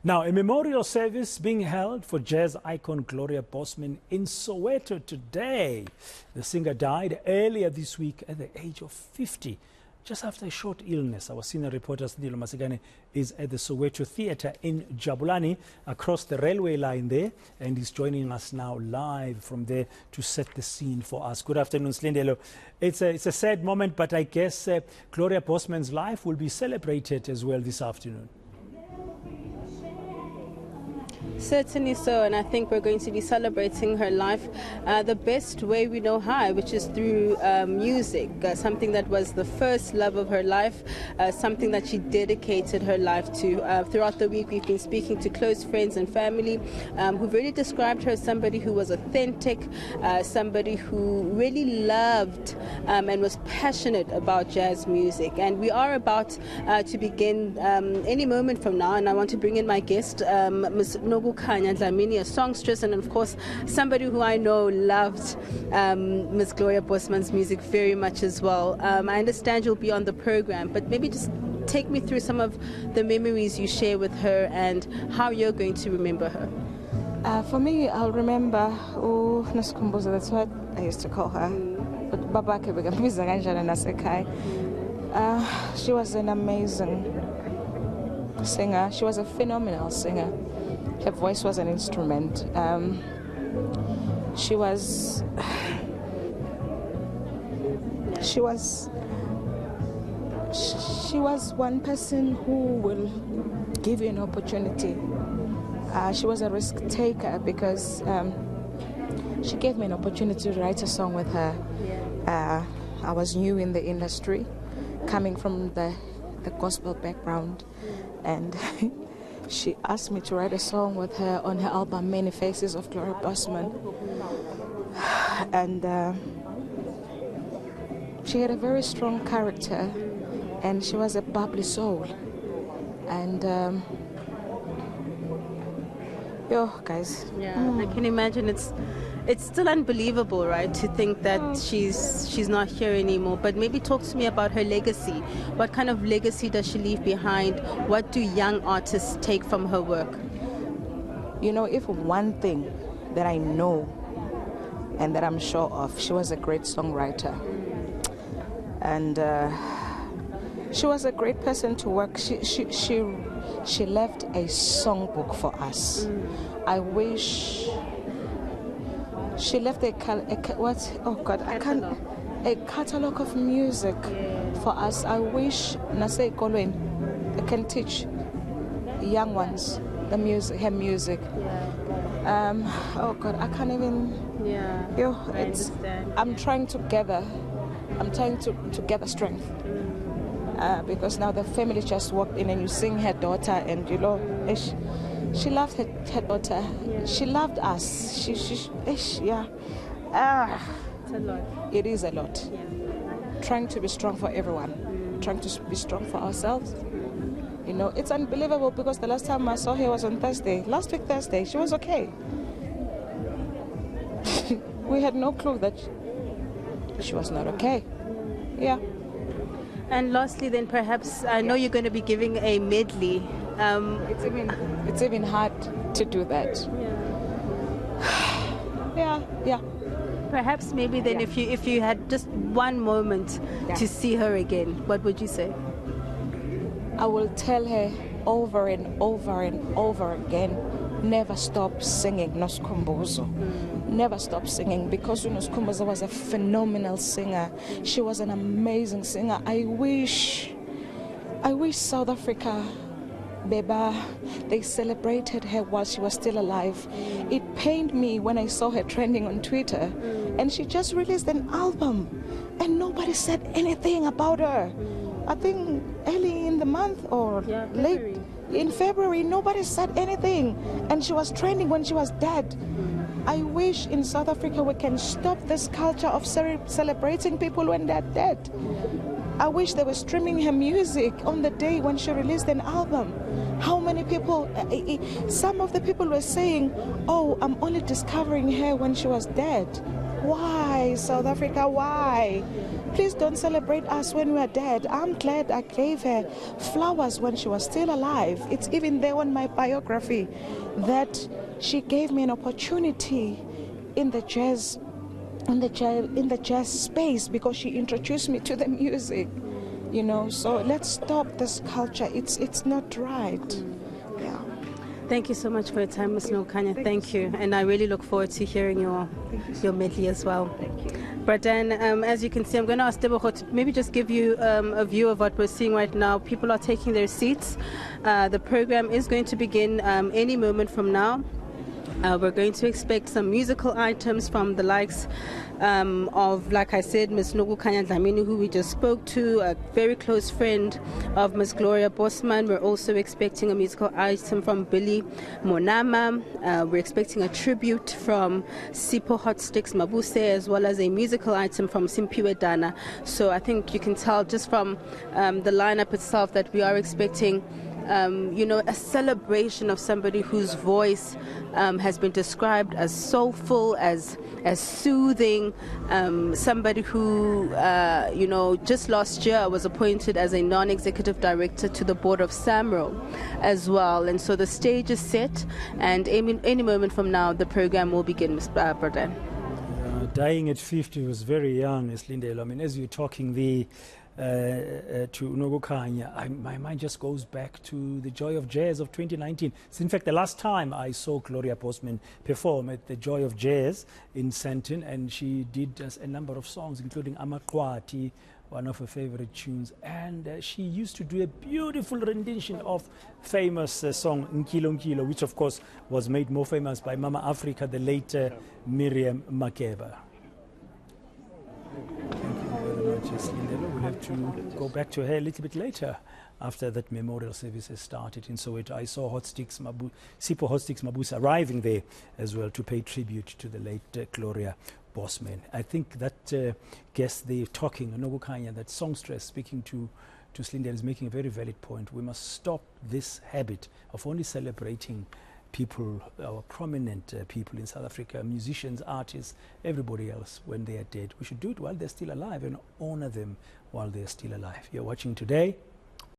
Now, a memorial service being held for jazz icon Gloria Bosman in Soweto today. The singer died earlier this week at the age of 50, just after a short illness. Our senior reporter Silindelo Masikane is at the Soweto Theatre in Jabulani, across the railway line there, and he's joining us now live from there to set the scene for us. Good afternoon, Silindelo. It's a sad moment, but I guess Gloria Bosman's life will be celebrated as well this afternoon. Certainly so, and I think we're going to be celebrating her life the best way we know how, which is through music, something that was the first love of her life, something that she dedicated her life to. Throughout the week, we've been speaking to close friends and family who've really described her as somebody who was authentic, somebody who really loved and was passionate about jazz music. And we are about to begin any moment from now, and I want to bring in my guest, Ms. a songstress, and of course somebody who I know loved Ms. Gloria Bosman's music very much as well. I understand you'll be on the program, but maybe just take me through some of the memories you share with her and how you're going to remember her. For me, I'll remember Nasikumbuza, that's what I used to call her. But she was an amazing singer. She was a phenomenal singer. Her voice was an instrument. She was one person who will give you an opportunity. She was a risk taker because she gave me an opportunity to write a song with her. I was new in the industry, coming from the gospel background, and she asked me to write a song with her on her album Many Faces of Gloria Bosman. And she had a very strong character, and she was a bubbly soul. And guys. Yeah, I can imagine it's still unbelievable, right, to think that she's not here anymore. But maybe talk to me about her legacy. What kind of legacy does she leave behind? What do young artists take from her work? You know, if one thing that I know and that I'm sure of, she was a great songwriter. And she was a great person to work. She left a songbook for us. I wish she left a catalog of music for us. I wish Nase Kolwen can teach young ones the music, her music. I can't even. Yeah. I understand. I'm trying to gather strength. Because now the family just walked in and you sing her daughter, and she loved her daughter. Yeah. She loved us. It's a lot. It is a lot. Yeah. Trying to be strong for everyone. Trying to be strong for ourselves. You know, it's unbelievable because the last time I saw her was on Thursday. Last week Thursday, she was okay. We had no clue that she was not okay. Yeah. And lastly, then perhaps I know you're going to be giving a medley. It's even hard to do that. Yeah. Perhaps maybe then if you had just one moment to see her again, what would you say? I will tell her over and over and over again, never stop singing Noskumbuzo. Never stop singing, because Noskumbuzo was a phenomenal singer. She was an amazing singer. I wish South Africa, Beba, they celebrated her while she was still alive. It pained me when I saw her trending on Twitter, and she just released an album and nobody said anything about her. I think early in the month or late in February, nobody said anything, and she was trending when she was dead. I wish in South Africa we can stop this culture of celebrating people when they're dead. I wish they were streaming her music on the day when she released an album. How many people, some of the people were saying, oh, I'm only discovering her when she was dead. Why, South Africa, why? Please don't celebrate us when we are dead. I'm glad I gave her flowers when she was still alive. It's even there on my biography that she gave me an opportunity in the jazz space because she introduced me to the music. You know, so let's stop this culture. It's not right. Yeah. Thank you so much for your time, Ms. Nokanya. Thank you. And I really look forward to hearing your medley as well. Thank you. But then, as you can see, I'm going to ask Tebogo to maybe just give you a view of what we're seeing right now. People are taking their seats. The program is going to begin any moment from now. We're going to expect some musical items from the likes of, like I said, Ms. Nokanya Dlamini, who we just spoke to, a very close friend of Ms. Gloria Bosman. We're also expecting a musical item from Billy Monama. We're expecting a tribute from Sipho Hot Sticks Mabuse, as well as a musical item from Simpiwe Dana. So I think you can tell just from the lineup itself that we are expecting a celebration of somebody whose voice has been described as soulful, as soothing, somebody who, just last year was appointed as a non-executive director to the board of SAMRO as well. And so the stage is set, and any moment from now, the program will begin, Ms. Bradan. Dying at 50 was very young, Silindelo. I mean, as you're talking to Nogokanya, my mind just goes back to the Joy of Jazz of 2019. So in fact, the last time I saw Gloria Bosman perform at the Joy of Jazz in Sandton, and she did a number of songs, including Amakwati, one of her favorite tunes, and she used to do a beautiful rendition of famous song Nkilo Nkilo, which of course was made more famous by Mama Africa, the late Miriam Makeba. We'll have to go back to her a little bit later after that memorial service has started in Soweto. I saw Sipho Hot Sticks Mabuse arriving there as well to pay tribute to the late Gloria Bosman. I think that guest they're talking, Nogokanya, that songstress speaking to Silindelo is making a very valid point. We must stop this habit of only celebrating people, our prominent people in South Africa, musicians, artists, everybody else when they are dead. We should do it while they're still alive and honor them while they're still alive. You're watching Today